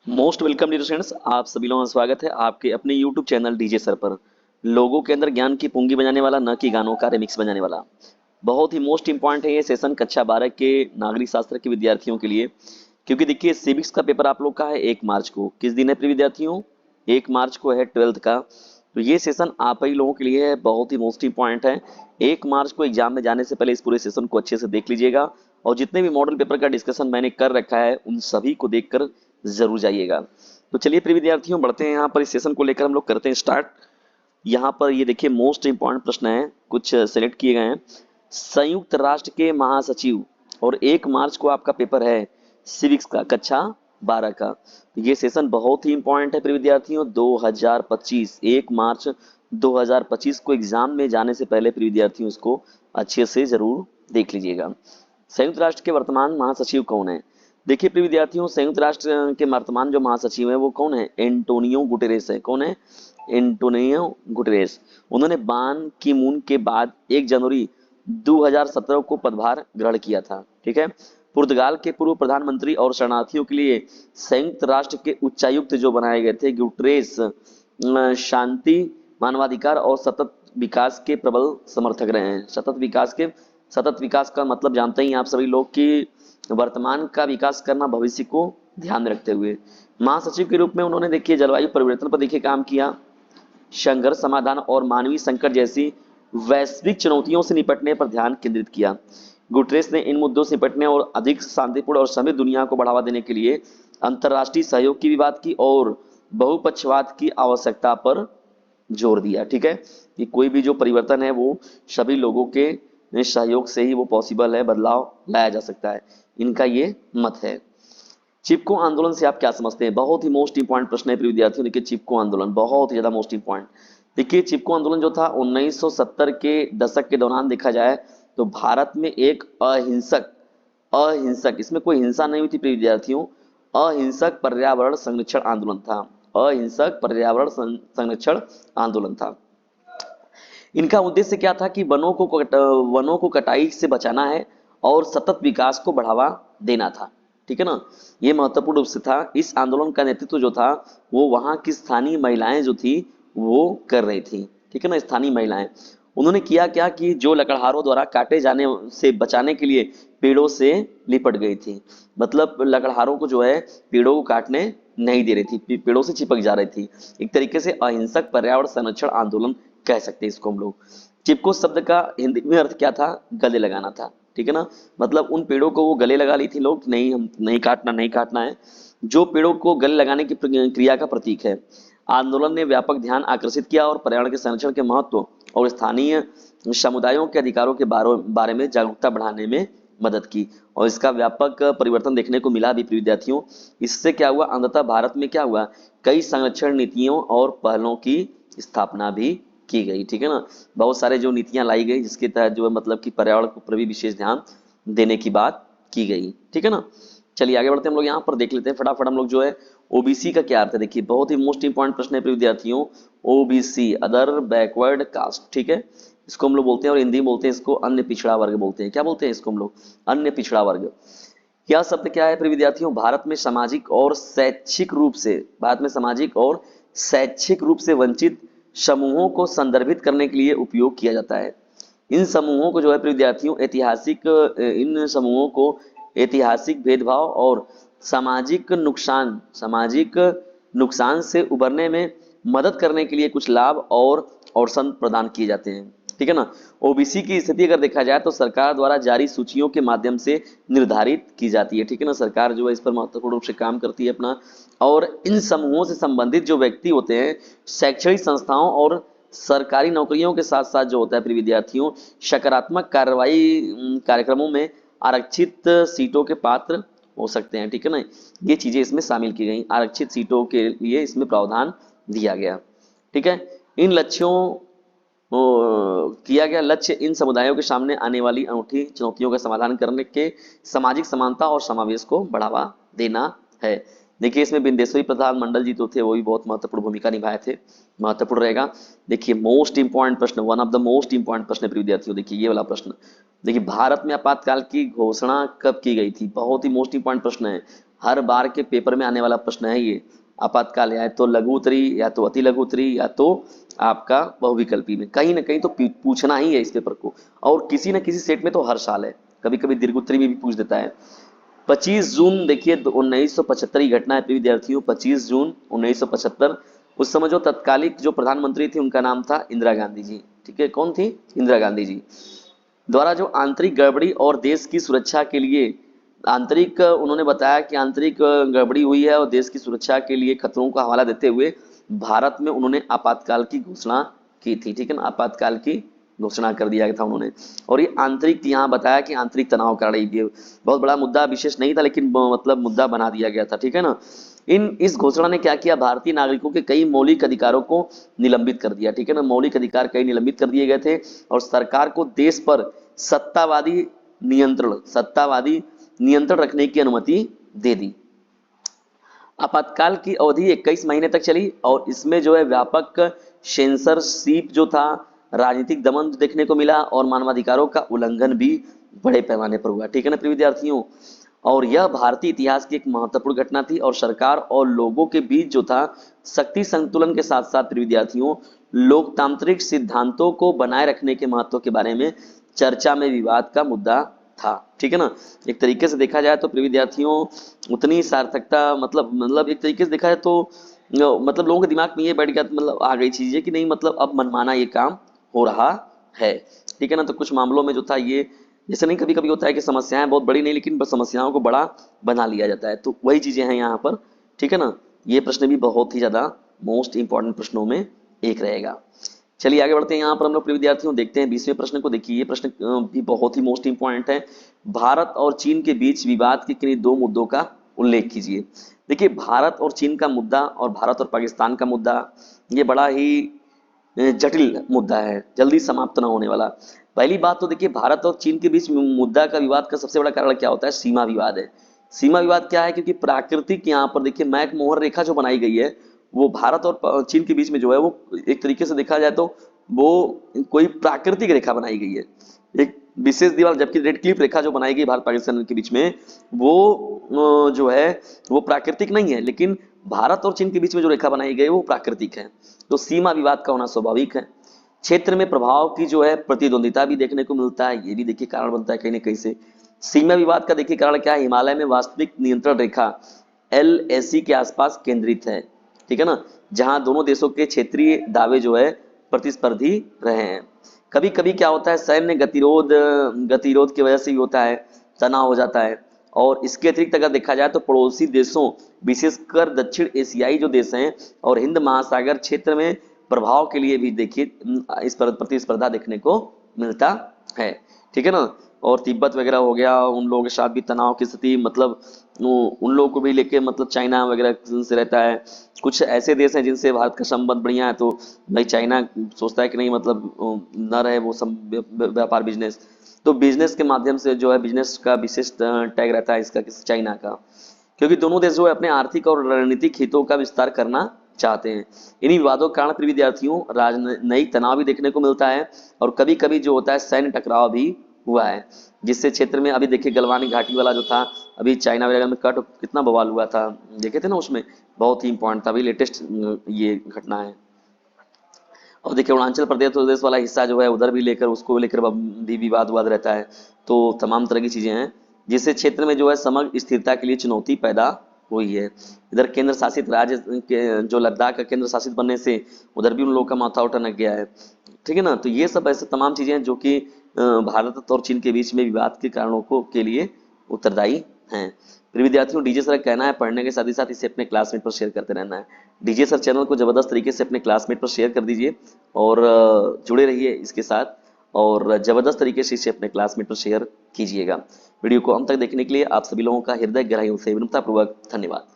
Most welcome dear students, आप सभी लोगों का स्वागत है आपके अपने यूट्यूब चैनल डीजे सर पर। लोगों के अंदर ज्ञान की पूंगी बजाने वाला, न कि गानों का रिमिक्स बजाने वाला। बहुत ही मोस्ट इंपॉर्टेंट है ये सेशन कक्षा 12 के नागरिक शास्त्र के विद्यार्थियों के लिए। क्योंकि देखिए सिविक्स का पेपर आप लोग का है 1 मार्च को। किस दिन है प्रिय विद्यार्थियों? 1 मार्च को है 12th का। तो ये सेशन आप ही लोगों के लिए है, बहुत ही मोस्ट इंपॉर्टेंट है। 1 मार्च को एग्जाम में जाने से पहले इस पूरे सेशन को अच्छे से देख लीजिएगा। और जितने भी मॉडल पेपर का डिस्कशन मैंने कर रखा है उन सभी को देखकर जरूर जाइएगा। तो चलिए प्रिय विद्यार्थियों बढ़ते हैं, यहाँ पर इस सेशन को लेकर हम लोग करते हैं स्टार्ट। यहाँ पर ये देखिए मोस्ट इंपॉर्टेंट प्रश्न है, कुछ सेलेक्ट किए गए हैं। संयुक्त राष्ट्र के महासचिव, और 1 मार्च को आपका पेपर है सिविक्स का कक्षा 12 का। तो ये सेशन बहुत ही इंपॉर्टेंट है प्रिय विद्यार्थियों। 2025 1 मार्च 2025 को एग्जाम में जाने से पहले प्रिय विद्यार्थियों इसको अच्छे से जरूर देख लीजिएगा। संयुक्त राष्ट्र के वर्तमान महासचिव कौन है? देखिए प्रिय विद्यार्थियों, संयुक्त राष्ट्र के वर्तमान जो महासचिव है वो कौन है? एंटोनियो गुटेरेस है। कौन है? Antonio Guterres. उन्होंने बान की मून के बाद 1 जनवरी 2017 को पदभार ग्रहण किया था। ठीक है। पुर्तगाल के पूर्व प्रधानमंत्री और शरणार्थियों के लिए संयुक्त राष्ट्र के उच्चायुक्त जो बनाए गए थे गुटेरेस शांति, मानवाधिकार और सतत विकास के प्रबल समर्थक रहे हैं। सतत विकास का मतलब जानते ही आप सभी लोग कि वर्तमान का विकास करना भविष्य को ध्यान में रखते हुए। महासचिव के रूप में उन्होंने देखिए जलवायु परिवर्तन पर देखिए काम किया, संघर्ष समाधान और मानवीय संकट जैसी वैश्विक चुनौतियों से निपटने पर ध्यान केंद्रित किया। गुटरेस ने इन मुद्दों से निपटने और अधिक शांतिपूर्ण और समृद्ध दुनिया को बढ़ावा देने के लिए अंतर्राष्ट्रीय सहयोग की भी बात की और बहुपक्षवाद की आवश्यकता पर जोर दिया। ठीक है, कि कोई भी जो परिवर्तन है वो सभी लोगों के सहयोग से ही वो पॉसिबल है, बदलाव लाया जा सकता है। इनका ये मत है। चिपको आंदोलन से आप क्या समझते हैं? बहुत ही मोस्ट इंपॉर्टेंट प्रश्न है प्रिय विद्यार्थियों। देखिए चिपको आंदोलन बहुत ही ज्यादा मोस्ट इंपॉर्टेंट। देखिए चिपको आंदोलन जो था 1970 के दशक के दौरान देखा जाए तो भारत में एक अहिंसक अहिंसक इसमें कोई हिंसा नहीं हुई थी प्रिय विद्यार्थियों, अहिंसक पर्यावरण संरक्षण आंदोलन था। अहिंसक पर्यावरण संरक्षण आंदोलन था। इनका उद्देश्य क्या था कि वनों को कटाई से बचाना है और सतत विकास को बढ़ावा देना था। ठीक है ना, ये महत्वपूर्ण रूप से था। इस आंदोलन का नेतृत्व जो था वो वहां की स्थानीय महिलाएं जो थी वो कर रही थी। ठीक है ना, स्थानीय महिलाएं। उन्होंने किया क्या कि जो लकड़हारों द्वारा काटे जाने से बचाने के लिए पेड़ों से लिपट गई थी। मतलब लकड़हारों को जो है पेड़ों को काटने नहीं दे रही थी, पेड़ों से चिपक जा रही थी। एक तरीके से अहिंसक पर्यावरण संरक्षण आंदोलन कह सकते हैं इसको हम लोग। चिपको शब्द का हिंदी में अर्थ क्या था? गले लगाना था। ठीक है ना, मतलब उन पेड़ों को वो गले लगा ली थी लोग, नहीं हम नहीं काटना है, जो पेड़ों को गले लगाने की क्रिया का प्रतीक है। आंदोलन ने व्यापक ध्यान आकर्षित किया और पर्यावरण के संरक्षण के महत्व और स्थानीय समुदायों के अधिकारों के बारे में जागरूकता बढ़ाने में मदद की। और इसका व्यापक परिवर्तन देखने को मिला भी विद्यार्थियों। इससे क्या हुआ? अंततः भारत में क्या हुआ? कई संरक्षण नीतियों और पहलों की स्थापना भी की गई। ठीक है ना, बहुत सारे जो नीतियां लाई गई जिसके तहत जो है मतलब कि पर्यावरण पर भी विशेष ध्यान देने की बात की गई। ठीक है ना, चलिए आगे बढ़ते हैं हम लोग। यहाँ पर देख लेते हैं फटाफट हम लोग जो है ओबीसी का क्या अर्थ है। देखिए बहुत ही मोस्ट इंपॉर्टेंट प्रश्न है विद्यार्थियों। OBC other backward caste. ठीक है, इसको हम लोग बोलते हैं और हिंदी में बोलते हैं इसको अन्य पिछड़ा वर्ग बोलते हैं। क्या बोलते हैं इसको हम लोग? अन्य पिछड़ा वर्ग। यह शब्द क्या है विद्यार्थियों? भारत में सामाजिक और शैक्षिक रूप से वंचित समूहों को संदर्भित करने के लिए उपयोग किया जाता है। इन समूहों को जो है विद्यार्थियों इन समूहों को ऐतिहासिक भेदभाव और सामाजिक नुकसान से उबरने में मदद करने के लिए कुछ लाभ और अवसर प्रदान किए जाते हैं। ठीक है ना, ओबीसी की स्थिति अगर देखा जाए तो सरकार द्वारा जारी सूचियों के माध्यम से निर्धारित की जाती है। ठीक है ना, सरकार जो है इस पर महत्वपूर्ण रूप से काम करती है अपना। और इन समूहों से संबंधित जो व्यक्ति होते हैं शैक्षणिक संस्थाओं और सरकारी नौकरियों के साथ साथ जो होता है प्रिय विद्यार्थियों सकारात्मक कार्रवाई कार्यक्रमों में आरक्षित सीटों के पात्र हो सकते हैं। ठीक है ना, ये चीजें इसमें शामिल की गई, आरक्षित सीटों के लिए इसमें प्रावधान दिया गया। ठीक है, इन लक्ष्यों किया गया लक्ष्य इन समुदायों के सामने आने वाली अनूठी चुनौतियों का समाधान करने के सामाजिक समानता और समावेश को बढ़ावा देना है। देखिए इसमें बिंदेश्वरी प्रसाद मंडल जी तो थे, वो भी बहुत महत्वपूर्ण भूमिका निभाए थे, महत्वपूर्ण रहेगा। देखिए मोस्ट इंपॉर्टेंट प्रश्न, one of the most important प्रश्न विद्यार्थियों। देखिए ये वाला प्रश्न, देखिए भारत में आपातकाल की घोषणा कब की गई थी? बहुत ही मोस्ट इंपॉर्टेंट प्रश्न है। हर बार के पेपर में आने वाला प्रश्न है ये। आपातकाल या तो लघु उत्तरी या तो अति लघु उत्तरी या तो आपका बहुविकल्पी में कहीं ना कहीं तो पूछना ही है इस पेपर को। और किसी न किसी सेट में तो हर साल है, कभी कभी दीर्घ उत्तरी में भी पूछ देता है। 25 जून देखिए 1975 की घटना है प्रिय विद्यार्थियों, 25 जून 1975। उस समय जो तत्कालिक जो प्रधानमंत्री थी उनका नाम था इंदिरा गांधी जी। ठीक है, कौन थी? इंदिरा गांधी जी द्वारा जो आंतरिक गड़बड़ी और देश की सुरक्षा के लिए आंतरिक उन्होंने बताया कि आंतरिक गड़बड़ी हुई है और देश की सुरक्षा के लिए खतरों का हवाला देते हुए भारत में उन्होंने आपातकाल की घोषणा की थी। ठीक है ना, आपातकाल की घोषणा कर दिया था उन्होंने। और ये आंतरिक यहाँ बताया कि आंतरिक तनाव कारण ये बहुत बड़ा मुद्दा विशेष नहीं था, लेकिन मतलब मुद्दा बना दिया गया था। ठीक है ना, इस घोषणा ने क्या किया, भारतीय नागरिकों के कई मौलिक अधिकारों को निलंबित कर दिया। ठीक है ना, मौलिक अधिकार कई निलंबित कर दिए गए थे और सरकार को देश पर सत्तावादी नियंत्रण रखने की अनुमति दे दी। आपातकाल की अवधि 21 महीने तक चली और इसमें जो है व्यापक सेंसरशिप जो था, राजनीतिक दमन देखने को मिला और मानवाधिकारों का उल्लंघन भी बड़े पैमाने पर हुआ। ठीक है ना प्रिय विद्यार्थियों, और यह भारतीय इतिहास की एक महत्वपूर्ण घटना थी और सरकार और लोगों के बीच जो था शक्ति संतुलन के साथ साथ प्रिय विद्यार्थियों लोकतांत्रिक सिद्धांतों को बनाए रखने के महत्व के बारे में चर्चा में विवाद का मुद्दा था। ठीक है ना, एक तरीके से देखा जाए तो प्रिय विद्यार्थियों उतनी सार्थकता मतलब एक तरीके से देखा जाए तो मतलब लोगों के दिमाग में ये बैठ गया, मतलब आ गई चीज है कि नहीं, मतलब अब मनमाना ये काम हो रहा है। ठीक है ना, तो कुछ मामलों में जो था ये जैसे नहीं, कभी कभी होता है कि समस्याएं बहुत बड़ी नहीं लेकिन बस समस्याओं को बड़ा बना लिया जाता है, तो वही चीजें हैं यहाँ पर। ठीक है ना, ये प्रश्न भी बहुत ही ज्यादा मोस्ट इंपॉर्टेंट प्रश्नों में एक रहेगा। चलिए आगे बढ़ते हैं, यहाँ पर हम लोग प्रिय विद्यार्थियों देखते हैं 20वें प्रश्न को। देखिए ये प्रश्न भी बहुत ही मोस्ट इंपॉर्टेंट है। भारत और चीन के बीच विवाद के किन्हीं दो मुद्दों का उल्लेख कीजिए। देखिए भारत और चीन का मुद्दा और भारत और पाकिस्तान का मुद्दा ये बड़ा ही जटिल मुद्दा है, जल्दी समाप्त न होने वाला। पहली बात तो देखिए भारत और चीन के बीच मुद्दा का विवाद का सबसे बड़ा कारण क्या होता है, सीमा विवाद है। सीमा विवाद क्या है, क्योंकि प्राकृतिक यहाँ पर देखिए मैक मोहर रेखा जो बनाई गई है वो भारत और चीन के बीच में जो है वो एक तरीके से देखा जाए तो वो कोई प्राकृतिक रेखा बनाई गई है, एक विशेष दीवार। जबकि रेड क्लिफ रेखा जो बनाई गई भारत पाकिस्तान के बीच में वो जो है वो प्राकृतिक नहीं है, लेकिन भारत और चीन के बीच में जो रेखा बनाई गई वो प्राकृतिक है। तो सीमा विवाद का होना स्वाभाविक है। क्षेत्र में प्रभाव की जो है प्रतिद्वंदिता भी देखने को मिलता है, ये भी देखिए कारण बनता है कहीं ना कहीं से। सीमा विवाद का देखिए कारण क्या है, हिमालय में वास्तविक नियंत्रण रेखा LAC के आसपास केंद्रित है। ठीक है ना, जहां दोनों देशों के क्षेत्रीय दावे जो है प्रतिस्पर्धी रहे हैं। कभी कभी क्या होता है, सैन्य गतिरोध की वजह से भी होता है, तनाव हो जाता है। और इसके अतिरिक्त अगर देखा जाए तो पड़ोसी देशों विशेषकर दक्षिण एशियाई जो देश हैं और हिंद महासागर क्षेत्र में प्रभाव के लिए भी देखिए इस पर प्रतिस्पर्धा देखने को मिलता है। ठीक है ना, और तिब्बत वगैरह हो गया, उन लोगों के साथ भी तनाव की स्थिति, मतलब उन लोगों को भी लेके मतलब चाइना वगैरह से रहता है। कुछ ऐसे देश हैं जिनसे भारत का संबंध बढ़िया है, तो भाई चाइना सोचता है कि नहीं मतलब न रहे वो सब व्यापार बिजनेस, तो बिजनेस के माध्यम से जो है बिजनेस का विशेष टैग रहता है इसका किस चाइना का, क्योंकि दोनों देश जो है अपने आर्थिक और रणनीतिक हितों का विस्तार करना चाहते हैं। इन्हीं विवादों के कारण प्रिय विद्यार्थियों राजनयिक तनाव भी देखने को मिलता है और कभी कभी जो होता है सैन्य टकराव भी हुआ है, जिससे क्षेत्र में अभी देखिए गलवानी घाटी वाला जो था अभी चाइना वगैरह में कट कितना बवाल हुआ था, देखे थे ना, उसमें बहुत ही इंपॉर्टेंट था, अभी लेटेस्ट ये घटना है। और देखिए अरुणाचल प्रदेश वाला हिस्सा जो है उधर भी लेकर उसको लेकर भी विवाद रहता है। तो तमाम तरह की चीजें हैं जिससे क्षेत्र में जो है समग्र स्थिरता के लिए चुनौती पैदा हुई है। इधर केंद्र शासित राज्य के जो लद्दाख का केंद्र शासित बनने से उधर भी उन लोगों का माथा उठनक गया है। ठीक है ना, तो ये सब ऐसे तमाम चीजें हैं जो कि भारत और चीन के बीच में विवाद के कारणों को के लिए उत्तरदायी हैं। फिर विद्यार्थियों डीजे सर का कहना है पढ़ने के साथ ही साथ इसे अपने क्लासमेट पर शेयर करते रहना है। डीजे सर चैनल को जबरदस्त तरीके से अपने क्लासमेट पर शेयर कर दीजिए और जुड़े रहिए इसके साथ और जबरदस्त तरीके से इसे अपने क्लासमेट पर शेयर कीजिएगा। वीडियो को अंत तक देखने के लिए आप सभी लोगों का हृदय गहराइयों से विनम्रतापूर्वक धन्यवाद।